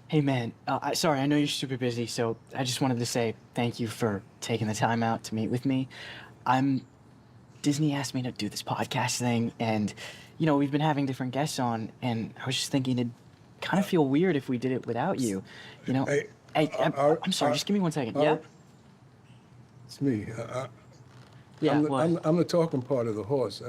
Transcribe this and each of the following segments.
Hey man, sorry, I know you're super busy, so I just wanted to say thank you for taking the time out to meet with me. I'm Disney asked me to do this podcast thing, and we've been having different guests on, and I was just thinking it'd kind of feel weird if we did it without you. You know, Hey, hey, uh, I'm sorry, just give me 1 second. Yeah, uh, it's me. yeah, what? I'm the talking part of the horse.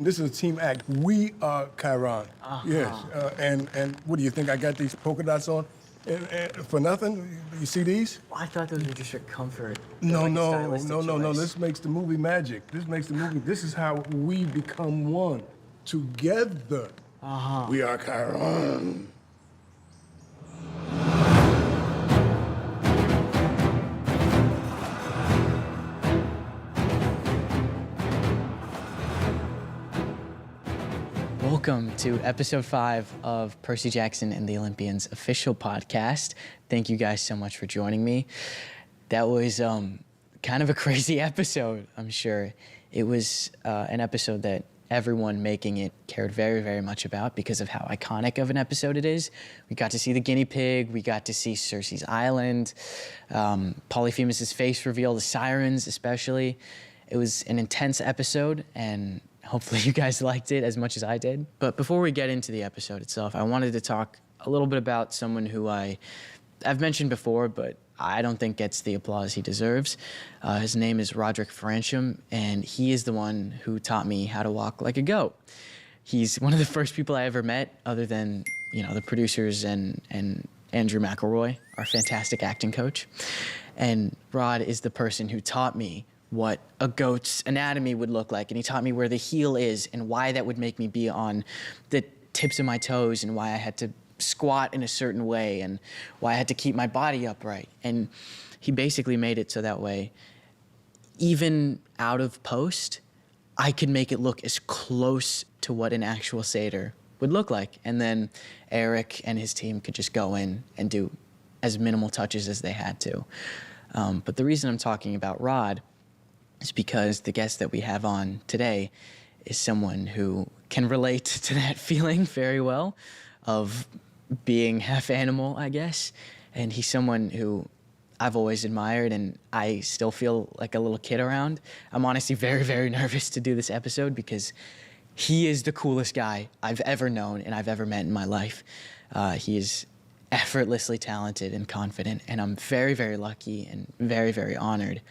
This is a team act. We are Chiron. Yes. Uh-huh. And what do you think? I got these polka dots on for nothing? You see these? Well, I thought those were just for comfort. They're No, like a no, stylistic no, no, no. choice. This makes the movie magic. This makes the movie. This is how we become one together. Uh-huh. We are Chiron. Welcome to episode 5 of Percy Jackson and the Olympians official podcast. Thank you guys so much for joining me. That was kind of a crazy episode, I'm sure. It was an episode that everyone making it cared very, very much about because of how iconic of an episode it is. We got to see the guinea pig, we got to see Cersei's island, Polyphemus' face reveal, the sirens especially. It was an intense episode, and hopefully you guys liked it as much as I did. But before we get into the episode itself, I wanted to talk a little bit about someone who I've mentioned before, but I don't think gets the applause he deserves. His name is Roderick Faransham, and he is the one who taught me how to walk like a goat. He's one of the first people I ever met, other than the producers and Andrew McElroy, our fantastic acting coach. And Rod is the person who taught me what a goat's anatomy would look like, and he taught me where the heel is and why that would make me be on the tips of my toes, and why I had to squat in a certain way, and why I had to keep my body upright. And he basically made it so that way, even out of post, I could make it look as close to what an actual satyr would look like. And then Eric and his team could just go in and do as minimal touches as they had to. But the reason I'm talking about Rod is because the guest that we have on today is someone who can relate to that feeling very well of being half animal, I guess. And he's someone who I've always admired, and I still feel like a little kid around. I'm honestly very, very nervous to do this episode because he is the coolest guy I've ever known and I've ever met in my life. He is effortlessly talented and confident, and I'm very, very lucky and very, very honored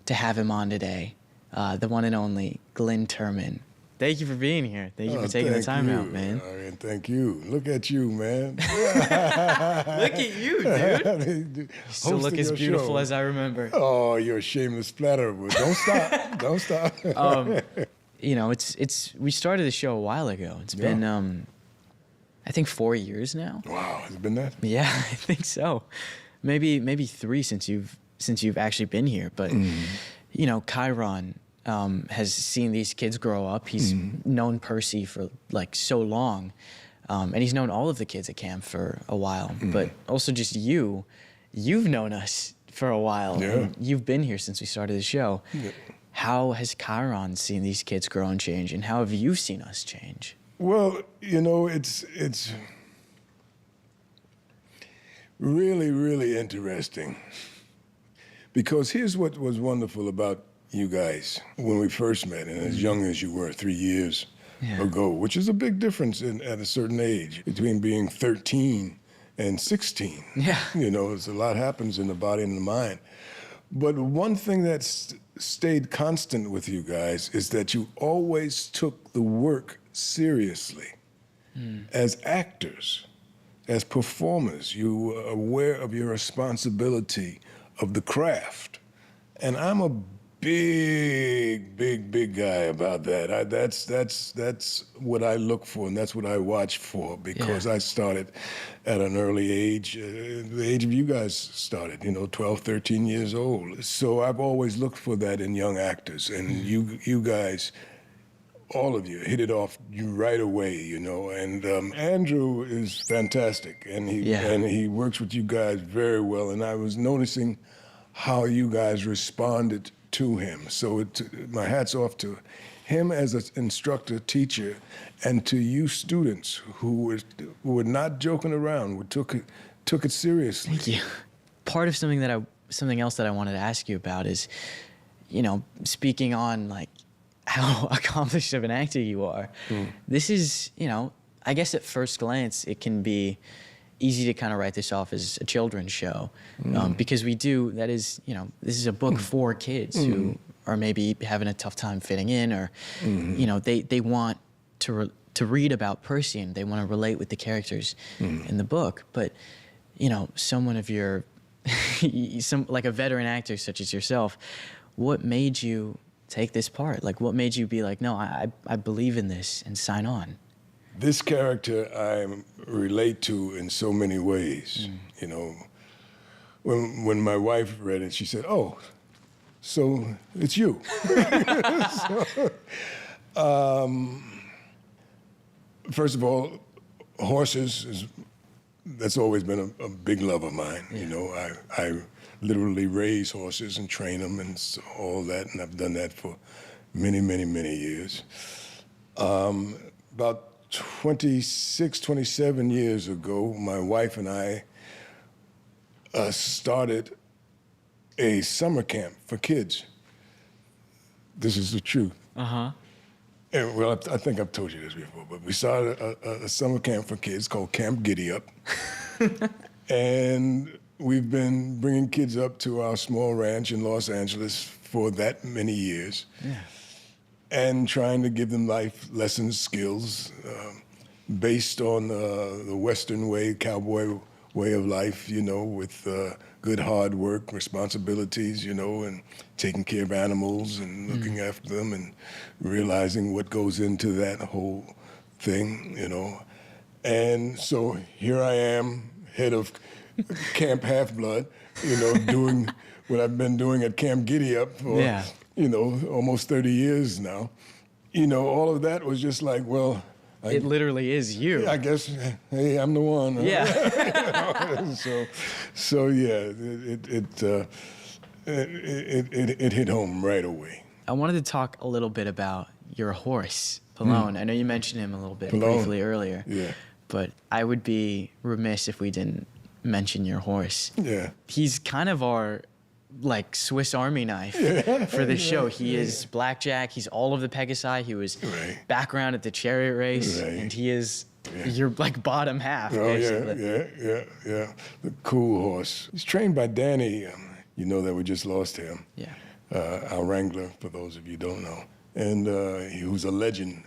to have him on today, the one and only Glenn Turman. Thank you for being here. Thank you for taking the time out, man. And thank you. Look at you, man. Look at you, dude. You still look as beautiful as I remember. Oh, you're a shameless flatterer. Don't stop. Don't stop. We started the show a while ago. It's been, I think 4 years now. Wow, has it been that? Yeah, I think so. Maybe 3 since you've actually been here. But Chiron has seen these kids grow up. He's known Percy for like so long, and he's known all of the kids at camp for a while. But also just you've known us for a while. Yeah. And you've been here since we started the show. Yeah. How has Chiron seen these kids grow and change, and how have you seen us change? Well, it's really, really interesting. Because here's what was wonderful about you guys when we first met, and as young as you were 3 years ago, which is a big difference at a certain age between being 13 and 16. Yeah. It's a lot happens in the body and the mind. But one thing that's stayed constant with you guys is that you always took the work seriously. As actors, as performers, you were aware of your responsibility of the craft. And I'm a big guy about that. That's what I look for, and that's what I watch for, because I started at an early age, the age of you guys started, 12, 13 years old. So I've always looked for that in young actors, and you guys, all of you, hit it off right away, and Andrew is fantastic, and he works with you guys very well, and I was noticing how you guys responded to him. So my hat's off to him as an instructor, teacher, and to you students who were not joking around, who took it seriously. Thank you. Part of something else that I wanted to ask you about is, speaking on like how accomplished of an actor you are. This is, I guess at first glance it can be easy to kind of write this off as a children's show, because this is a book for kids who are maybe having a tough time fitting in, or they want to read about Percy and they want to relate with the characters in the book. But someone of your like a veteran actor such as yourself, what made you take this part? Like, what made you be like, no, I believe in this and sign on? This character I relate to in so many ways. When my wife read it, she said, "Oh, so it's you." First of all, horses that's always been a big love of mine. Yeah. I literally raise horses and train them and all that, and I've done that for many, many, many years. About 26, 27 years ago, my wife and I started a summer camp for kids. This is the truth. Uh-huh. And, well, I think I've told you this before, but we started a summer camp for kids called Camp Giddy Up. And we've been bringing kids up to our small ranch in Los Angeles for that many years. Yeah. And trying to give them life lessons, skills, based on the Western way, cowboy way of life, with good hard work, responsibilities, and taking care of animals and looking after them and realizing what goes into that whole thing, And so here I am, head of Camp Half-Blood, doing what I've been doing at Camp Giddy Up for, almost 30 years now. All of that was just like, well, it literally is you. I guess, hey, I'm the one. Huh? Yeah. So yeah, it hit home right away. I wanted to talk a little bit about your horse, Pallone. I know you mentioned him a little bit briefly earlier. Yeah. But I would be remiss if we didn't mention your horse. Yeah. He's kind of our Swiss Army knife for this show. He is Blackjack. He's all of the Pegasi. He was background at the chariot race, and he is your bottom half. Basically. Yeah. The cool horse. He's trained by Danny. That we just lost him. Yeah. Our wrangler, for those of you who don't know, and he was a legend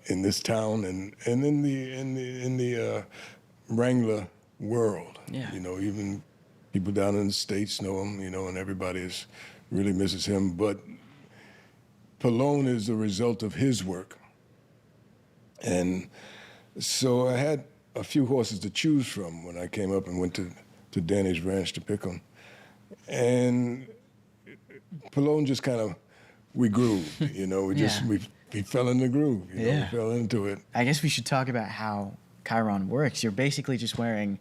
in this town and in the wrangler world. Yeah. Even people down in the States know him, and everybody really misses him. But Pallone is the result of his work. And so I had a few horses to choose from when I came up and went to Danny's ranch to pick them. And Pallone just we grooved, we fell in the groove, we fell into it. I guess we should talk about how Chiron works. You're basically just wearing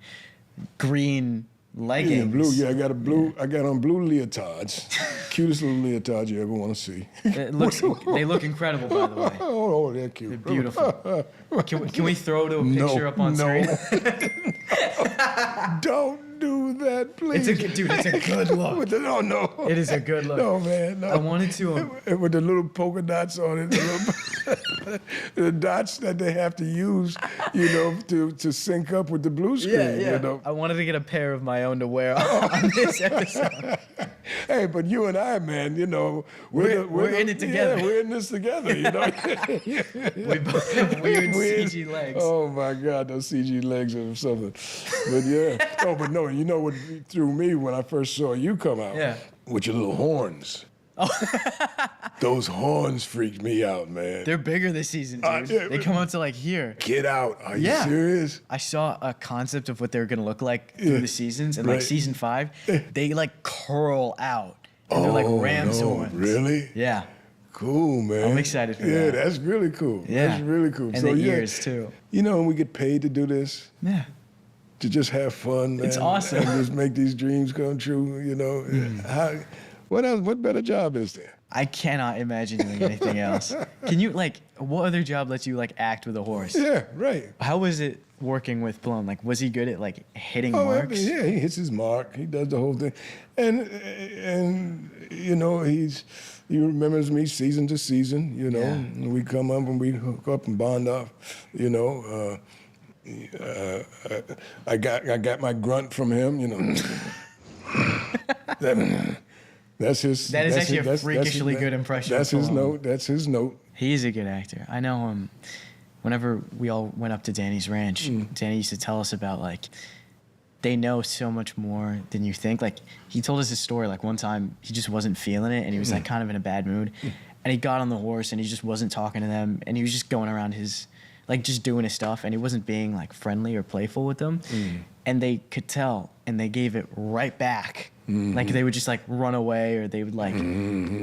green leggings. Yeah, blue. Yeah, I got on blue leotards. Cutest little leotards you ever want to see. They look incredible, by the way. Oh, they're cute. They're beautiful. Can we throw to a picture up on screen? Don't do that, please. It's a good look. No. It is a good look. No, man, no. I wanted to... with the little polka dots on it, the dots that they have to use, to sync up with the blue screen. Yeah. I wanted to get a pair of my own to wear on this episode. Hey, but you and I, man, we're in it together. Yeah, we're in this together, We both have weird CG legs. Oh my God, those CG legs are something. But yeah. Oh, but no, what threw me when I first saw you come out? Yeah. With your little horns. Oh. Those horns freaked me out, man. They're bigger this season, dude. They come up to here. Get out. Are you serious? I saw a concept of what they were going to look like through the seasons. And season 5, they curl out. And they're like ram's horns. Really? Yeah. Cool, man. I'm excited for that. Yeah, that's really cool. Yeah. That's really cool. And the ears, too. And we get paid to do this. Yeah. To just have fun, man. It's awesome. And just make these dreams come true, What else? What better job is there? I cannot imagine doing anything else. Can you, like, what other job lets you, like, act with a horse? Yeah, right. How was it working with Plum? Like, was he good at, like, hitting Oh, marks? yeah, he hits his mark. He does the whole thing, and you know he remembers me season to season. You know, and we come up and we hook up and bond up. You know, I got my grunt from him. You know, that's his. That is that's actually his, a freakishly good impression. That's of his Plum. note. That's his note. He's a good actor. I know whenever we all went up to Danny's ranch, Danny used to tell us about, like, they know so much more than you think. Like, he told us his story, like, one time he just wasn't feeling it and he was like kind of in a bad mood. And he got on the horse and he just wasn't talking to them and he was just going around his, like, just doing his stuff, and he wasn't being, like, friendly or playful with them. And they could tell, and they gave it right back. Like, they would just, like, run away, or they would, like,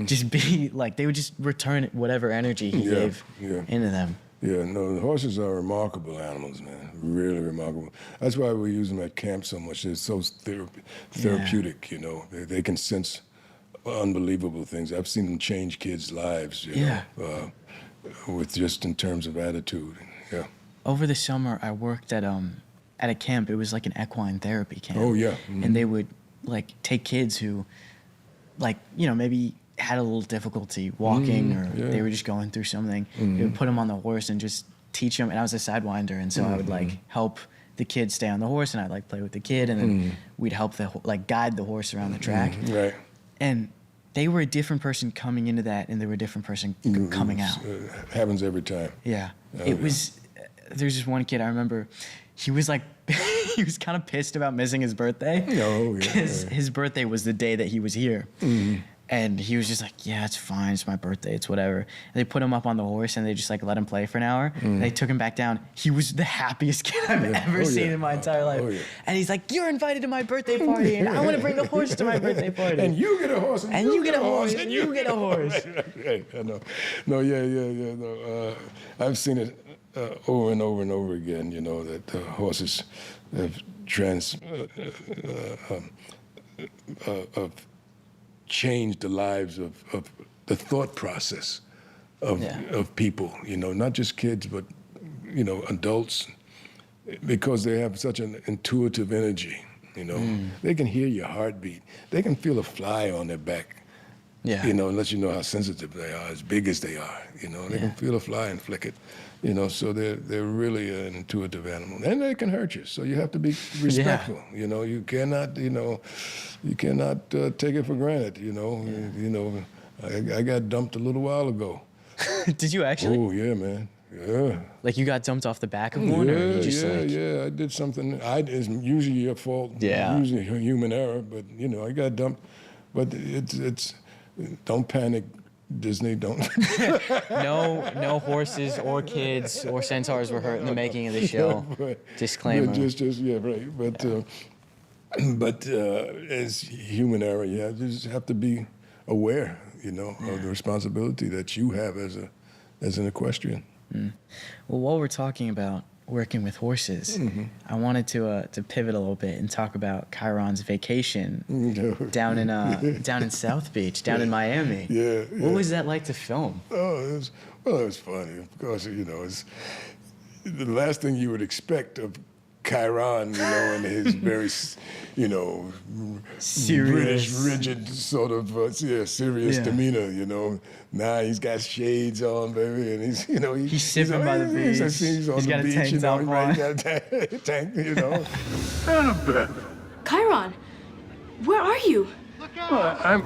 just be, like, they would just return whatever energy he gave into them. Yeah, no, the horses are remarkable animals, man. Really remarkable. That's why we use them at camp so much. They're so therapeutic, you know. They can sense unbelievable things. I've seen them change kids' lives, you know, with just in terms of attitude. Yeah. Over the summer, I worked at a camp. It was like an equine therapy camp. Oh, yeah. And they would, like, take kids who, like, you know, maybe had a little difficulty walking or they were just going through something. They would put them on the horse and just teach them. And I was a sidewinder, and so I would, like, help the kid stay on the horse, and I'd, like, play with the kid, and then we'd help guide the horse around the track. Right. And they were a different person coming into that, and they were a different person coming out. Happens every time. Yeah. It was, there's this one kid I remember, he was like, he was kind of pissed about missing his birthday. Oh, yeah. Because his birthday was the day that he was here. And he was just like, yeah, it's fine. It's my birthday. It's whatever. And they put him up on the horse and they just, like, let him play for an hour. And they took him back down. He was the happiest kid I've ever seen in my entire life. And he's like, you're invited to my birthday party, and I want to bring the horse to my birthday party. And you get a horse, and you get a horse, and you get a horse. Right, I know. No, yeah. No, I've seen it over and over and over again, you know, that horses have changed the lives of the thought process of people, you know, not just kids, but, you know, adults, because they have such an intuitive energy, you know. They can hear your heartbeat. They can feel a fly on their back, you know, unless you know how sensitive they are, as big as they are, you know. They can feel a fly and flick it, you know, so they're really an intuitive animal. And they can hurt you, so you have to be respectful, you know. You cannot, you know, take it for granted, you know. You know, I got dumped a little while ago. Did you actually? Oh, yeah, man. Yeah. Like, you got dumped off the back of one? Or you just I did something. It's usually your fault. Yeah. Usually human error, but, you know, I got dumped. But it's don't panic, Disney, don't. No horses or kids or centaurs were hurt in the making of the show. Disclaimer. Right. But as human error, you just have to be aware, you know, of the responsibility that you have as an equestrian. Well, while we're talking about working with horses, I wanted to pivot a little bit and talk about Chiron's vacation down in South Beach, down in Miami. What was that like to film? Oh, it was funny. Of course, you know, it's the last thing you would expect of Chiron, you know, and his very, you know, serious, British, rigid sort of, serious demeanor, you know. Now he's got shades on, baby, and he's, you know, he's sipping by the beach. He's on got the a beach, you know, tank top right? on. He's got a tank, you know. Chiron, where are you? Well, I'm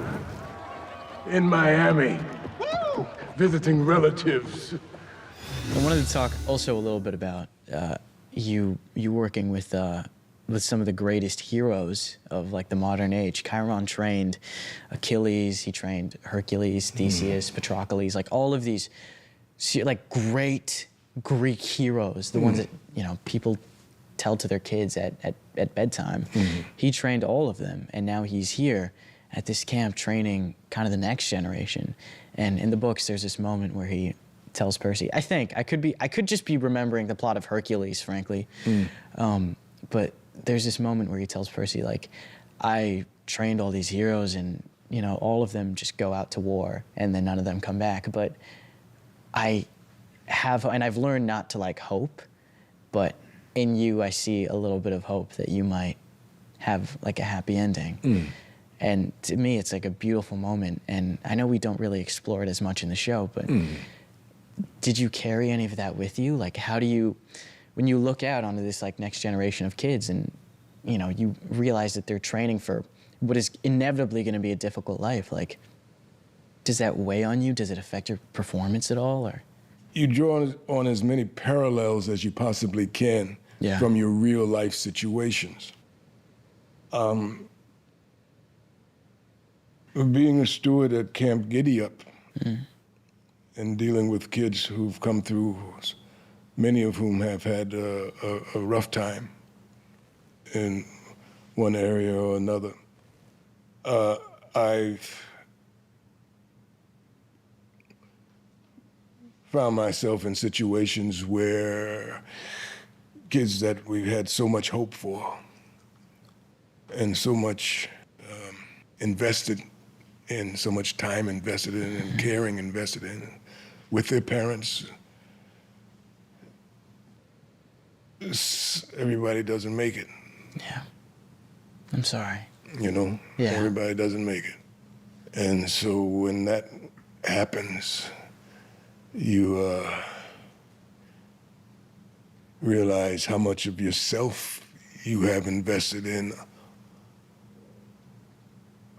in Miami, visiting relatives. I wanted to talk also a little bit about you working with some of the greatest heroes of, like, the modern age. Chiron trained Achilles, he trained Hercules, Theseus, Patroclus, like all of these, like, great Greek heroes, the ones that, you know, people tell to their kids at bedtime. He trained all of them, and now he's here at this camp training kind of the next generation. And in the books, there's this moment where he tells Percy, I could just be remembering the plot of Hercules, frankly, but there's this moment where he tells Percy, like, I trained all these heroes, and you know, all of them just go out to war and then none of them come back. But I've learned not to like hope, but in you, I see a little bit of hope that you might have like a happy ending. And to me, it's like a beautiful moment. And I know we don't really explore it as much in the show, but did you carry any of that with you? Like, how do you, when you look out onto this like next generation of kids and, you know, you realize that they're training for what is inevitably going to be a difficult life, like, does that weigh on you? Does it affect your performance at all, or? You draw on as many parallels as you possibly can from your real life situations. Being a steward at Camp Giddy-Up and dealing with kids who've come through, many of whom have had a rough time in one area or another. I've found myself in situations where kids that we've had so much hope for and so much invested in, so much time invested in and caring invested in with their parents. Everybody doesn't make it. Yeah. I'm sorry. You know? Yeah. Everybody doesn't make it. And so when that happens, you realize how much of yourself you have invested in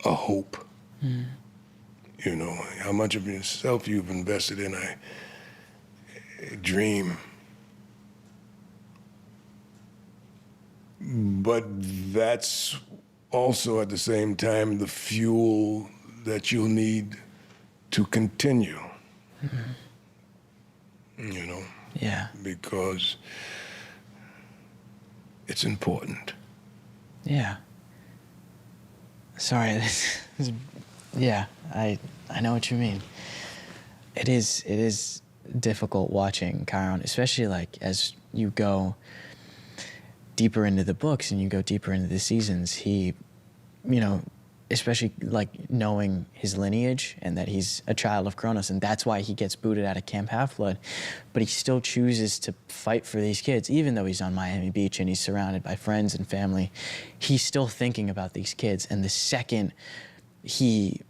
a hope. You know, how much of yourself you've invested in a dream. But that's also at the same time the fuel that you'll need to continue. You know? Yeah. Because it's important. Yeah. Sorry, yeah, I know what you mean. It is difficult watching Chiron, especially like as you go deeper into the books and you go deeper into the seasons. He, you know, especially like knowing his lineage and that he's a child of Kronos, and that's why he gets booted out of Camp Half-Blood, but he still chooses to fight for these kids, even though he's on Miami Beach and he's surrounded by friends and family. He's still thinking about these kids, and the second he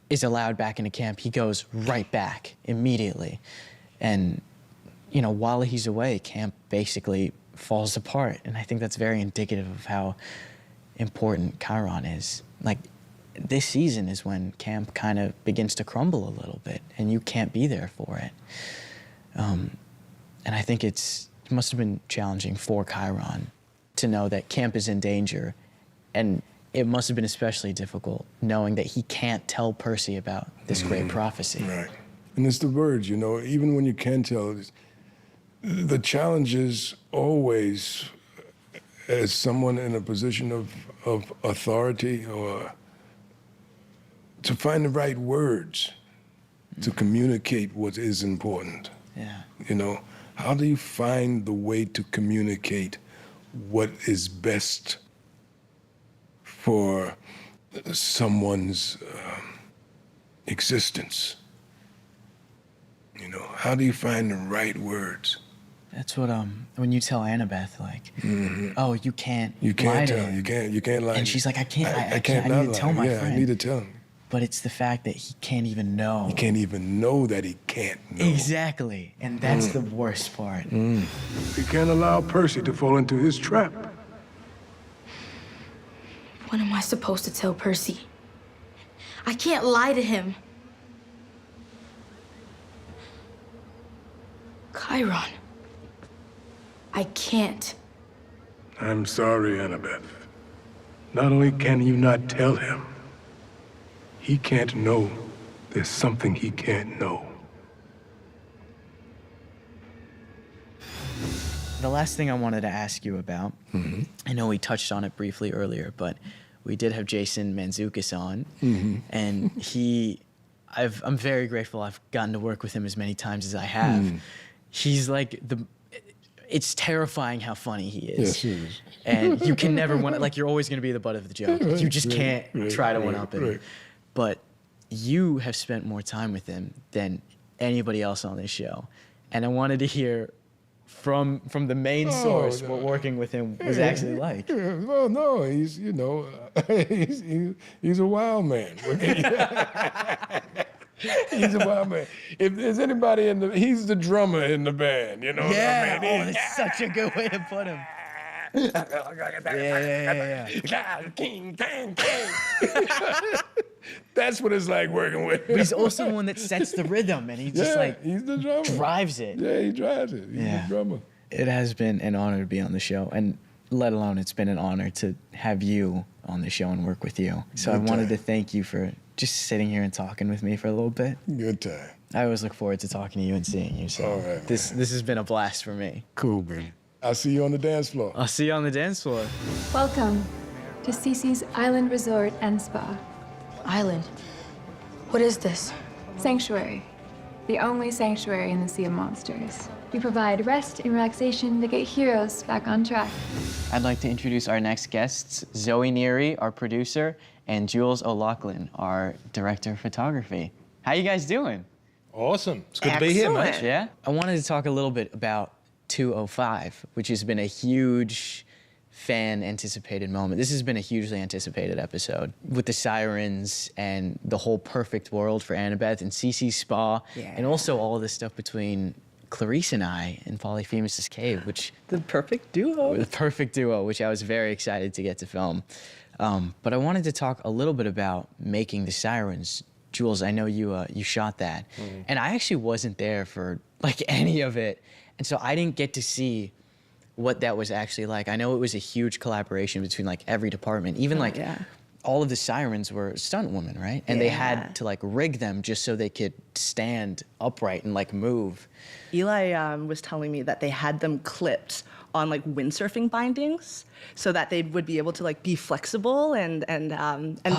is allowed back into camp, he goes right back immediately. And, you know, while he's away, camp basically falls apart, and I think that's very indicative of how important Chiron is. Like, this season is when camp kind of begins to crumble a little bit, and you can't be there for it. And I think it must have been challenging for Chiron to know that camp is in danger, and it must have been especially difficult knowing that he can't tell Percy about this great prophecy. Right. And it's the words, you know, even when you can tell, the challenge is always, as someone in a position of authority, or to find the right words to communicate what is important. Yeah. You know, how do you find the way to communicate what is best for someone's existence? You know, how do you find the right words? That's what when you tell Annabeth, like, oh, you can't You lie can't to tell. him. You can't lie. And she's like, I can't. I can't need not to lie. tell my yeah, friend. I need to tell him. But it's the fact that he can't even know. He can't even know that he can't know. Exactly, and that's the worst part. We can't allow Percy to fall into his trap. What am I supposed to tell Percy? I can't lie to him. Chiron. I can't. I'm sorry, Annabeth. Not only can you not tell him, he can't know there's something he can't know. The last thing I wanted to ask you about, I know we touched on it briefly earlier, but we did have Jason Mantzoukas on, and I'm very grateful I've gotten to work with him as many times as I have. He's like it's terrifying how funny he is. Yes, he is. And you can never you're always going to be the butt of the joke. You just can't try to one-up him. Right. but you have spent more time with him than anybody else on this show. And I wanted to hear from the main source what working with him was actually like. Well, no, he's, you know, he's a wild man. He's a wild man. If there's anybody he's the drummer in the band, you know what I mean? Oh, that's such a good way to put him. Yeah. King. That's what it's like working with him. But he's also the one that sets the rhythm, and he just he's the drummer. drives it. Yeah, he drives it. He's the drummer. It has been an honor to be on the show, and let alone it's been an honor to have you on the show and work with you. So I wanted to thank you for just sitting here and talking with me for a little bit. Good time. I always look forward to talking to you and seeing you. So All right, this has been a blast for me. Cool, man. I'll see you on the dance floor. I'll see you on the dance floor. Welcome to Cece's Island Resort and Spa. Island. What is this? Sanctuary. The only sanctuary in the Sea of Monsters. We provide rest and relaxation to get heroes back on track. I'd like to introduce our next guests, Zoe Neary, our producer, and Jules O'Loughlin, our director of photography. How you guys doing? Awesome. It's good to be here, mate. Yeah? I wanted to talk a little bit about 205, which has been a huge fan-anticipated moment. This has been a hugely anticipated episode with the sirens and the whole perfect world for Annabeth and Cece's spa, and also all of this stuff between Clarice and I in Polyphemus' cave, which... The perfect duo. The perfect duo, which I was very excited to get to film. But I wanted to talk a little bit about making the sirens. Jules, I know you shot that. And I actually wasn't there for like any of it. And so I didn't get to see what that was actually like. I know it was a huge collaboration between like every department. Even all of the sirens were stunt women, right? And they had to like rig them just so they could stand upright and like move. Eli was telling me that they had them clipped on like windsurfing bindings so that they would be able to like be flexible and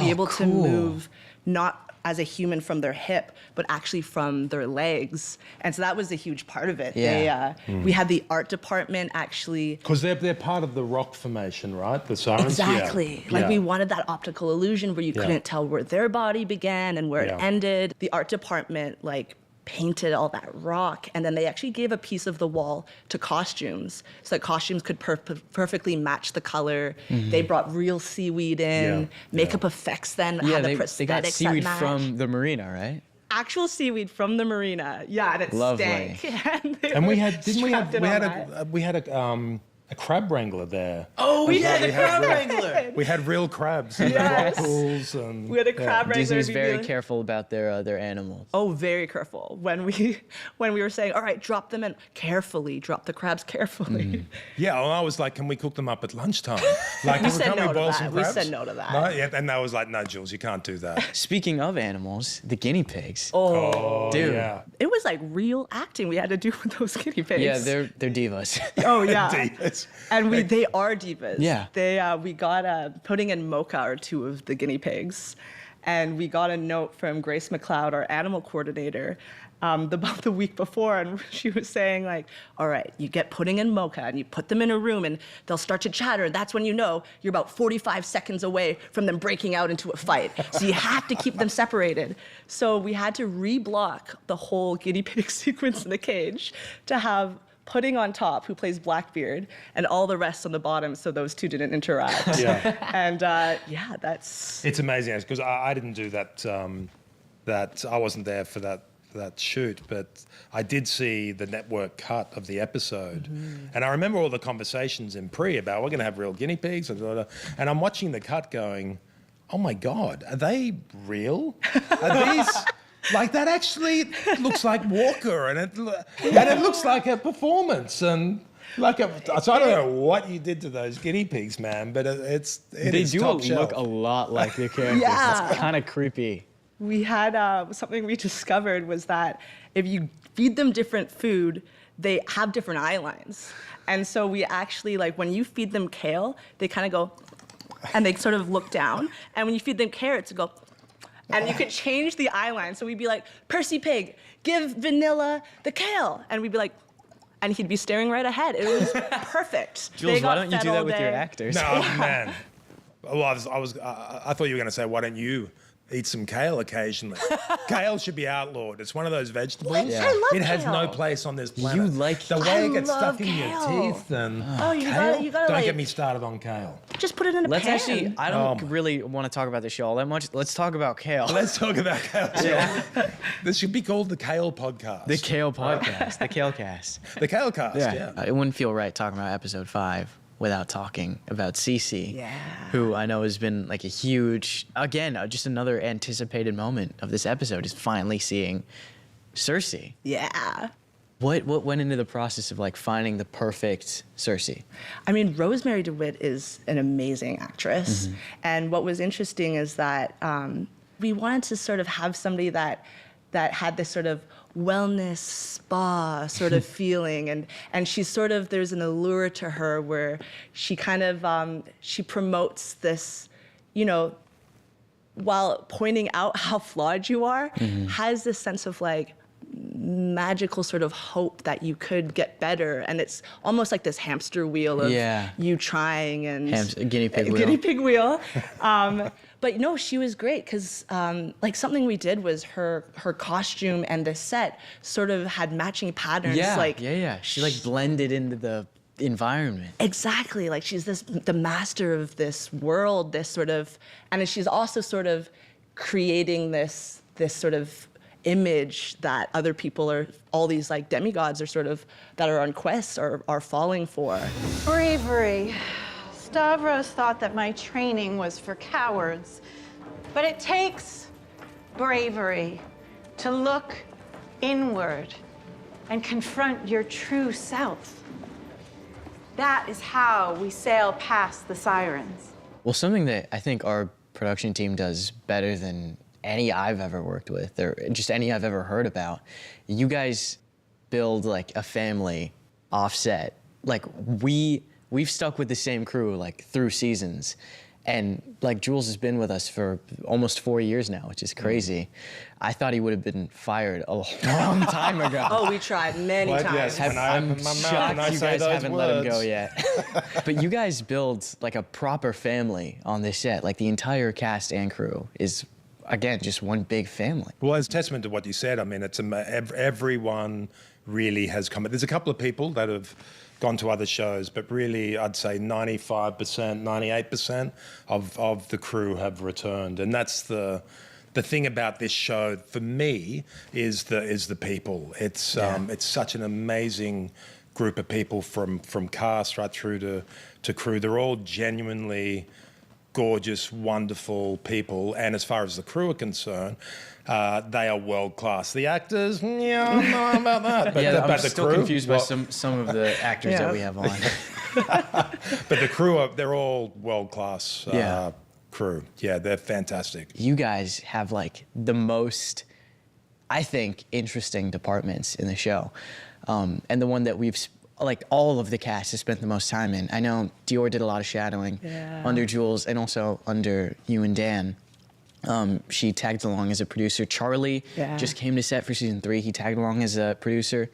be able to move not as a human from their hip, but actually from their legs. And so that was a huge part of it. Yeah. We had the art department actually. Because they're part of the rock formation, right? The sirens? Exactly. Yeah. Like Yeah. we wanted that optical illusion where you couldn't tell where their body began and where it ended. The art department like painted all that rock, and then they actually gave a piece of the wall to costumes so that costumes could perfectly match the color. They brought real seaweed in, makeup effects then had the prosthetics they got seaweed that matched. from the marina, right? Actual seaweed from the marina, and it Lovely. stank. And we had a crab wrangler there. Oh, we had a crab wrangler. We had real crabs in the rock pools. And, We had a crab wrangler. Disney's we'd be very like- careful about their animals. Oh, very careful. When we were saying, all right, drop them in carefully, drop the crabs carefully. Yeah, well, I was like, can we cook them up at lunchtime? Like, We said can't no to boil that. some We crabs? said no to that. No, yeah, and I was like, no, Jules, you can't do that. Speaking of animals, the guinea pigs. Oh, dude. yeah. It was like real acting we had to do with those guinea pigs. Yeah, they're divas. Oh yeah. Divas. And they are divas. Yeah. They we got Pudding and Mocha are two of the guinea pigs, and we got a note from Grace McLeod, our animal coordinator, about the week before, and she was saying like, all right, you get Pudding and Mocha and you put them in a room and they'll start to chatter. That's when you know you're about 45 seconds away from them breaking out into a fight. So you have to keep them separated. So we had to reblock the whole guinea pig sequence in the cage to have Pudding on top, who plays Blackbeard, and all the rest on the bottom, so those two didn't interact. Yeah. And that's... It's amazing because I didn't do that. That I wasn't there for that shoot, but I did see the network cut of the episode, and I remember all the conversations in pre about we're going to have real guinea pigs, and I'm watching the cut going, oh my God, are they real? Are these? Like that actually looks like Walker, and it looks like a performance, and so I don't know what you did to those guinea pigs, man, but They is do top shelf. look a lot like their characters. Yeah. It's kind of creepy. We had something we discovered was that if you feed them different food, they have different eye lines. And so we actually, like when you feed them kale, they kind of go, and they sort of look down. And when you feed them carrots, they go, and you could change the eye line. So we'd be like, Percy Pig, give Vanilla the kale. And we'd be like, and he'd be staring right ahead. It was perfect. They Jules, why got don't you fed do that all with your day. actors? No, man. Well, I thought you were going to say, why don't you eat some kale occasionally. Kale should be outlawed. It's one of those vegetables. What? Yeah. I love It has kale. no place on this planet. You like the way it gets love stuck in your kale. teeth and You kale. gotta Don't like, get me started on kale. just put it in a Let's pan. actually, I don't really want to talk about the show all that much. Let's talk about kale. Let's talk about kale. This should be called the Kale Podcast. The Kale Podcast, the Kale Cast. The Kale Cast, yeah. It wouldn't feel right talking about episode 5 without talking about Cece, who I know has been like a huge, again, just another anticipated moment of this episode is finally seeing Cersei. Yeah. What went into the process of like finding the perfect Cersei? I mean, Rosemary DeWitt is an amazing actress. And what was interesting is that we wanted to sort of have somebody that had this sort of wellness spa sort of feeling. And she's sort of, there's an allure to her where she kind of, she promotes this, you know, while pointing out how flawed you are, has this sense of like, magical sort of hope that you could get better, and it's almost like this hamster wheel of you trying and guinea pig wheel. Guinea pig wheel. But no, she was great because like something we did was her costume and the set sort of had matching patterns. She like blended into the environment. Exactly, like she's the master of this world, this sort of, and she's also sort of creating this sort of image that other people are, all these like demigods are sort of, that are on quests are falling for. Bravery. Stavros thought that my training was for cowards, but it takes bravery to look inward and confront your true self. That is how we sail past the sirens. Well, something that I think our production team does better than any I've ever worked with, or just any I've ever heard about, you guys build like a family offset. Like we've stuck with the same crew like through seasons, and like Jules has been with us for almost 4 years now, which is crazy. I thought he would have been fired a long time ago. Oh, we tried many times. Yes, when I I'm open my mouth shocked and I you say guys those haven't let him go words. yet. But you guys build like a proper family on this set. Like the entire cast and crew is, again, just one big family. Well, as testament to what you said, I mean, it's everyone really has come. There's a couple of people that have gone to other shows, but really, I'd say 95%, 98% of the crew have returned, and that's the thing about this show for me is the people. It's such an amazing group of people from cast right through to crew. They're all genuinely gorgeous, wonderful people, and as far as the crew are concerned, they are world class. The actors, I don't know about that. But I'm the still crew, confused by some of the actors that we have on. But the crew, they're all world class crew. Yeah, they're fantastic. You guys have like the most, I think, interesting departments in the show, and the one that we've. Like all of the cast has spent the most time in. I know Dior did a lot of shadowing under Jules and also under you and Dan. She tagged along as a producer. Charlie just came to set for season 3. He tagged along as a producer.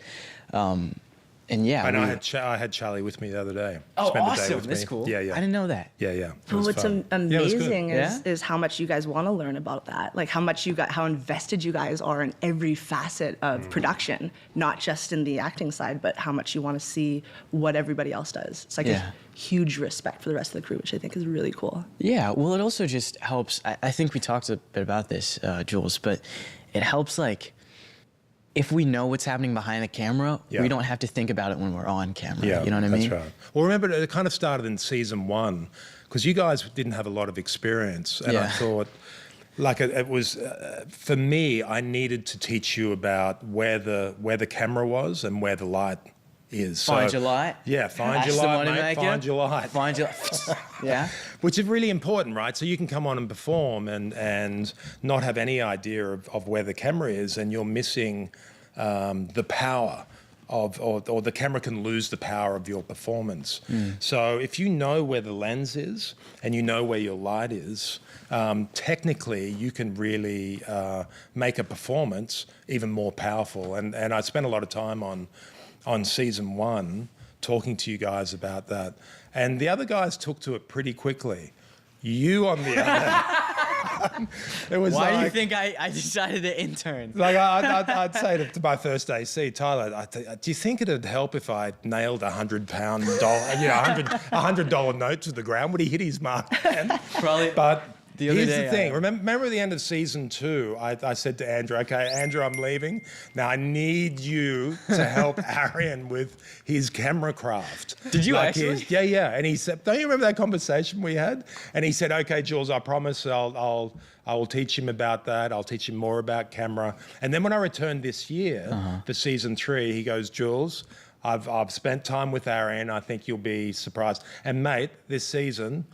And I had Charlie with me the other day. Oh, Spent the day awesome. with That's me. cool. Yeah. I didn't know that. Yeah. It Well, was what's fun. amazing Yeah? is how much you guys want to learn about that. Like how much how invested you guys are in every facet of production, not just in the acting side, but how much you want to see what everybody else does. It's like a huge respect for the rest of the crew, which I think is really cool. Yeah, well, it also just helps. I think we talked a bit about this, Jules, but it helps like, if we know what's happening behind the camera, we don't have to think about it when we're on camera. Yeah, you know what I mean? That's right. Well, remember, it kind of started in season 1 because you guys didn't have a lot of experience, and I thought, like, it was for me. I needed to teach you about where the camera was and where the light is. Find your light. Yeah, find That's your the light, money mate. maker. Find your light. Find your. Yeah. Which is really important, right? So you can come on and perform and not have any idea of where the camera is, and you're missing the power or the camera can lose the power of your performance. So if you know where the lens is and you know where your light is, technically you can really make a performance even more powerful. And I spent a lot of time on season 1 talking to you guys about that. And the other guys took to it pretty quickly. You, on the other It was Why do you like, think I decided to intern? like I'd say to my first AC, Tyler, do you think it'd help if I nailed $100 $100 note to the ground? Would he hit his mark? Probably. But The other here's day, the thing. Remember at the end of season 2, I said to Andrew, okay, Andrew, I'm leaving. Now I need you to help Arian with his camera craft. Did you actually? Yeah. And he said, don't you remember that conversation we had? And he said, okay, Jules, I promise I will teach him about that. I'll teach him more about camera. And then when I returned this year for season 3, he goes, Jules, I've spent time with Arian. I think you'll be surprised. And mate, this season,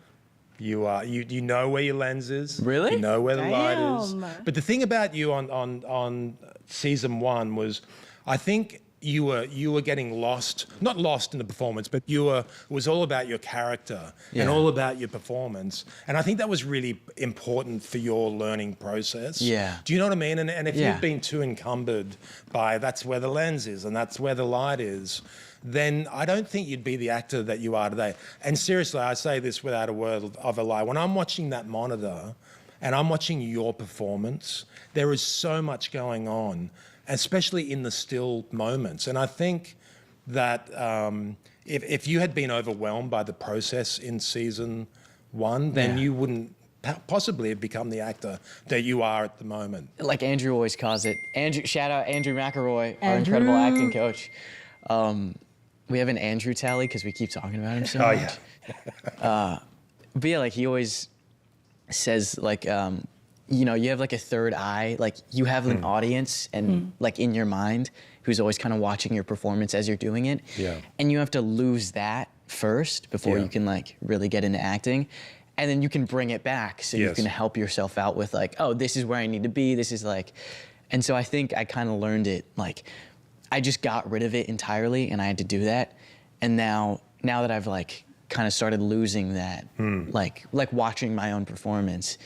you know where your lens is. Really? You know where the light is. Damn. But the thing about you on season 1 was, I think you were getting lost, not lost in the performance, but it was all about your character and all about your performance. And I think that was really important for your learning process. Yeah. Do you know what I mean? And if Yeah. you've been too encumbered by that's where the lens is and that's where the light is, then I don't think you'd be the actor that you are today. And seriously, I say this without a word of a lie. When I'm watching that monitor and I'm watching your performance, there is so much going on, especially in the still moments. And I think that if you had been overwhelmed by the process in season 1, then you wouldn't possibly have become the actor that you are at the moment. Like Andrew always calls it. Shout out Andrew McElroy, our incredible acting coach. We have an Andrew tally because we keep talking about him so much. Yeah. But yeah, like he always says, like, you know, you have like a third eye, like you have an audience and like in your mind who's always kind of watching your performance as you're doing it. Yeah. And you have to lose that first before you can like really get into acting. And then you can bring it back so you can help yourself out with like, oh, this is where I need to be. This is like, and so I think I kind of learned it like, I just got rid of it entirely and I had to do that. And now that I've like kind of started losing that, like watching my own performance,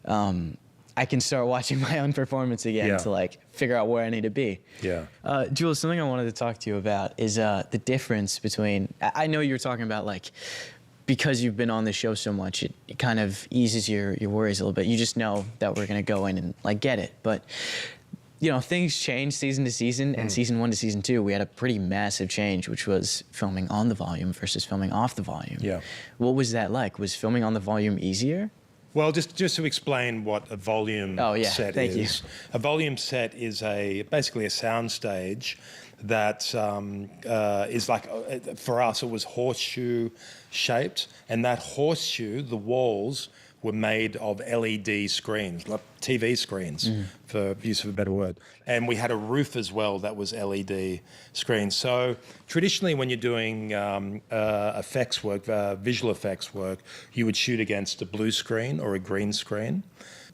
I can start watching my own performance again to like figure out where I need to be. Yeah. Jules, something I wanted to talk to you about is the difference between, I know you were talking about like, because you've been on the show so much, it kind of eases your worries a little bit. You just know that we're gonna go in and like get it. But you know, things change season to season, and season 1 to season 2, we had a pretty massive change, which was filming on the volume versus filming off the volume. Yeah. What was that like? Was filming on the volume easier? Well, just to explain what a volume set thank is. A volume set is basically a sound stage that is like, for us, it was horseshoe shaped, and that horseshoe, the walls were made of LED screens, like TV screens, for use of a better word. And we had a roof as well that was LED screens. So traditionally when you're doing effects work, visual effects work, you would shoot against a blue screen or a green screen.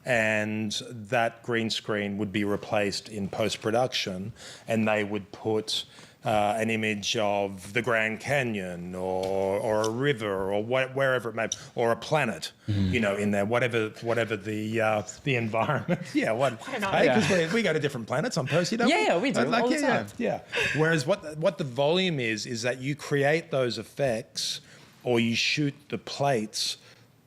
And that green screen would be replaced in post-production, and they would put an image of the Grand Canyon or a river or wherever it may be, or a planet, you know, in there, whatever the environment. Yeah, why not? Because we go to different planets on Percy, don't we? Yeah, we do all the time. Yeah. Whereas what the volume is that you create those effects or you shoot the plates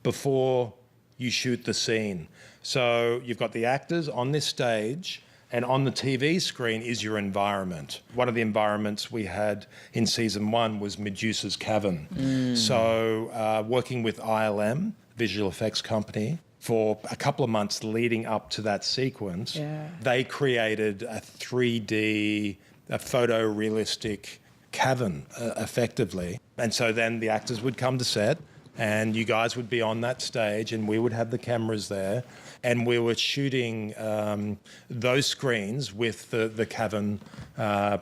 before you shoot the scene. So you've got the actors on this stage, and on the TV screen is your environment. One of the environments we had in season 1 was Medusa's cavern. So working with ILM, visual effects company, for a couple of months leading up to that sequence, they created a 3D, a photorealistic cavern, effectively. And so then the actors would come to set, and you guys would be on that stage, and we would have the cameras there, and we were shooting those screens with the cavern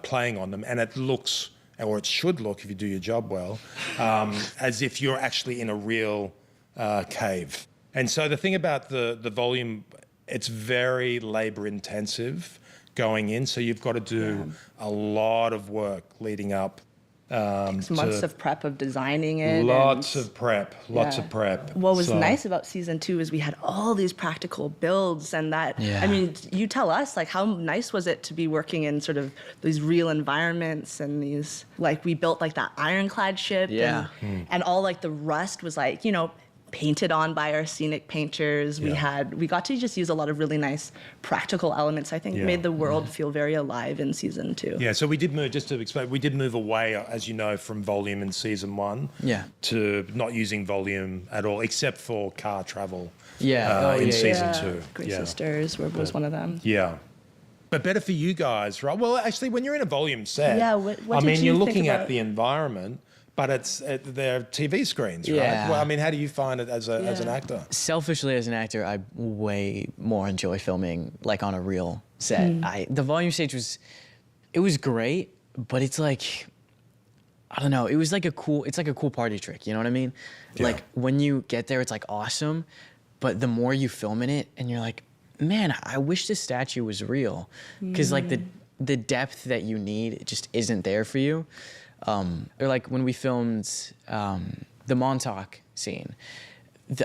playing on them, and it looks, or it should look if you do your job well, as if you're actually in a real cave. And so the thing about the volume, it's very labor intensive going in, so you've got to do a lot of work leading up. Months of prep of designing it. Lots of prep. What was nice about season 2 is we had all these practical builds, and that, I mean, you tell us, like, how nice was it to be working in sort of these real environments and these, like, we built like that ironclad ship and all like the rust was like, you know, painted on by our scenic painters. Yeah. We got to just use a lot of really nice practical elements. I think Yeah. made the world feel very alive in season 2. Yeah, so we did move, just to explain, we did move away, as you know, from volume in season 1 Yeah. to not using volume at all, except for car travel Yeah. in season 2. Great Yeah. Sisters was one of them. Yeah. But better for you guys, right? Well, actually, when you're in a volume set, Yeah, what did you're you think looking at about- the environment, but they're TV screens, right? Yeah. Well, I mean, how do you find it as an actor? Selfishly, as an actor, I way more enjoy filming like on a real set. The volume stage was great, but it's like, I don't know, it's like a cool party trick, you know what I mean? Yeah. Like when you get there, it's like awesome, but the more you film in it and you're like, man, I wish this statue was real. Because like the depth that you need, it just isn't there for you. Or like when we filmed the Montauk scene,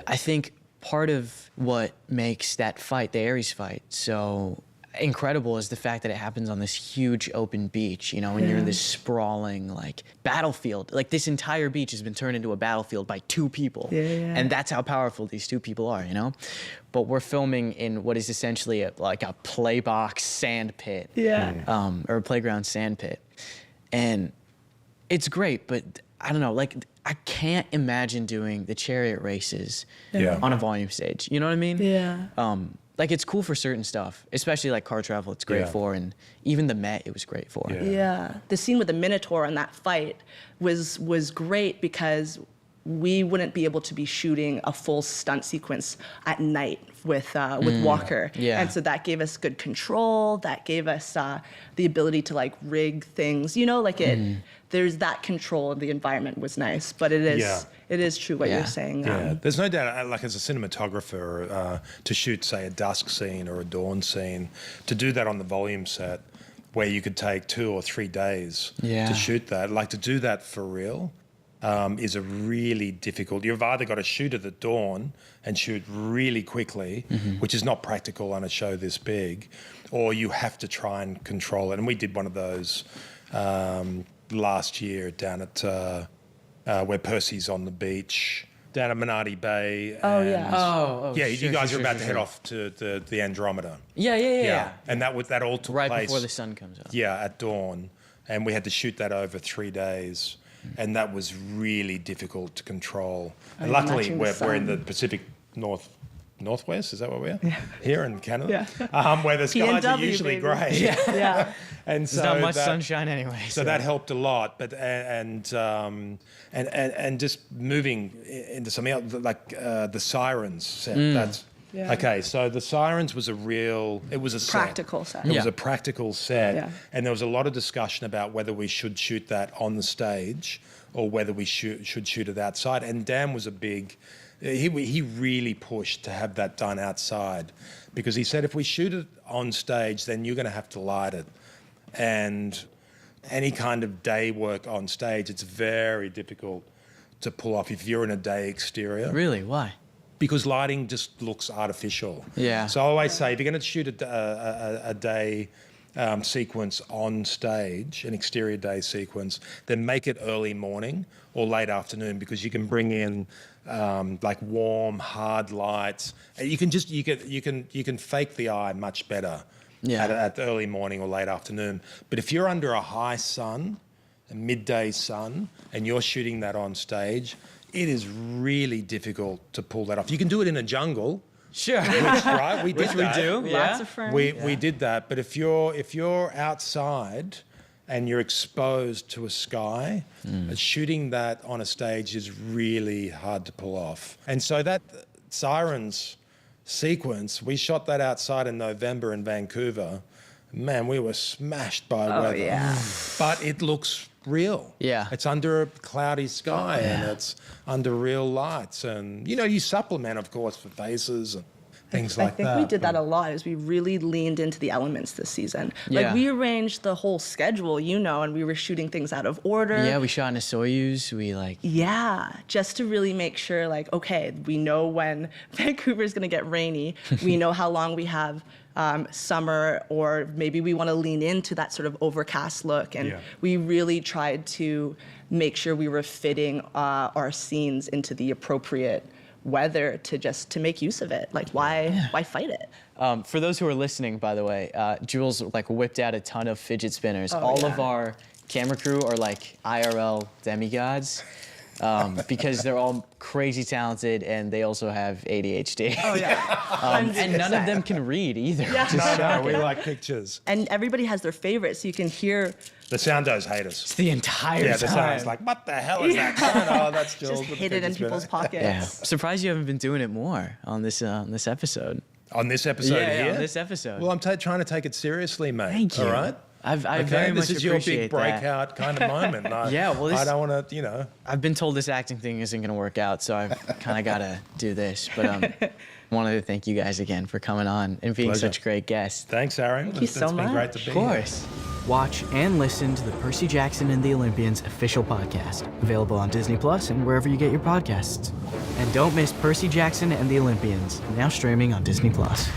I think part of what makes that fight, the Ares fight, so incredible is the fact that it happens on this huge open beach, you know, and you're in this sprawling like battlefield. Like this entire beach has been turned into a battlefield by 2 people. And that's how powerful these 2 people are, you know? But we're filming in what is essentially like a playbox sand pit. Or a playground sand pit. And it's great, but I don't know, like I can't imagine doing the chariot races on a volume stage. You know what I mean? Yeah. Like it's cool for certain stuff, especially like car travel. It's great Yeah. for, and even the Met, it was great for. Yeah. The scene with the Minotaur in that fight was great because we wouldn't be able to be shooting a full stunt sequence at night with Walker. Yeah. And so that gave us good control. That gave us the ability to like rig things. You know, like there's that control of the environment was nice. But it is true what Yeah. you're saying. Yeah, there's no doubt, like as a cinematographer, to shoot, say, a dusk scene or a dawn scene, to do that on the volume set where you could take 2 or 3 days to shoot that, like to do that for real is a really difficult, you've either got to shoot it at dawn and shoot really quickly, which is not practical on a show this big, or you have to try and control it. And we did one of those last year down at where Percy's on the beach, down at Minardi Bay. Oh, and- yeah. Oh, yeah, sure, you guys sure, are about sure, to head sure. off to the Andromeda. Yeah. And that all took Right place before the sun comes up. yeah, at dawn, and we had to shoot that over 3 days, and that was really difficult to control. And luckily, matching the we're in the sun. Pacific Northwest. Is that where we are? Here in Canada, Yeah. where the skies are PNW, usually baby. grey. Yeah. And There's so not much that, sunshine anyway. So that helped a lot, but and just moving into something else, like the Sirens set. That's Yeah. okay. So the Sirens was it was a set. Practical set. It was Yeah. a practical set, Yeah. and there was a lot of discussion about whether we should shoot that on the stage or whether we should shoot it outside. And Dan was a big. He really pushed to have that done outside, because he said if we shoot it on stage, then you're going to have to light it, and any kind of day work on stage, it's very difficult to pull off if you're in a day exterior. Really? Why? Because lighting just looks artificial. Yeah. So I always say, if you're going to shoot a day sequence on stage, an exterior day sequence, then make it early morning or late afternoon, because you can bring in like warm, hard lights. You can fake the eye much better at the early morning or late afternoon. But if you're under a high sun, a midday sun, and you're shooting that on stage, it is really difficult to pull that off. You can do it in a jungle, Sure. right? We did Which we that. do. Lots of ferns. We did that, but if you're outside and you're exposed to a sky, shooting that on a stage is really hard to pull off. And so that Sirens sequence, we shot that outside in November in Vancouver. Man, we were smashed by weather. Yeah. But it looks real. Yeah. It's under a cloudy sky and it's under real lights. And, you supplement, of course, for faces and things like that. I think we did that a lot, is we really leaned into the elements this season. Like Yeah. we arranged the whole schedule, and we were shooting things out of order. Yeah, we shot in a Soyuz. Yeah, just to really make sure, like, okay, we know when Vancouver's gonna get rainy. We know how long we have summer, or maybe we want to lean into that sort of overcast look. And Yeah. we really tried to make sure we were fitting our scenes into the appropriate weather to make use of it. Like, why fight it? For those who are listening, by the way, Jules like whipped out a ton of fidget spinners. All of our camera crew are like IRL demigods. Because they're all crazy talented and they also have ADHD. Oh yeah. And none of them can read either. Yeah. Which is No, we like pictures. And everybody has their favorites, so you can hear The soundos hate us. the entire Yeah, time. the sound's like, what the hell is that? Oh, that's Jules. just with the hidden in fidget spinner. people's pockets. Yeah. Surprised you haven't been doing it more on this episode. On this episode here? on this episode. Well, I'm trying to take it seriously, mate. Thank you. All right? I Okay, very much this is your appreciate big breakout kind of moment. And Yeah, well, I this- don't want to, I've been told this acting thing isn't going to work out, so I've kind of got to do this. But wanted to thank you guys again for coming on and being Pleasure. such great guests. Thanks, Aaron. Thank you so It's been great much. to be Of here. course. Watch and listen to the Percy Jackson and the Olympians official podcast, available on Disney Plus and wherever you get your podcasts. And don't miss Percy Jackson and the Olympians, now streaming on Disney Plus.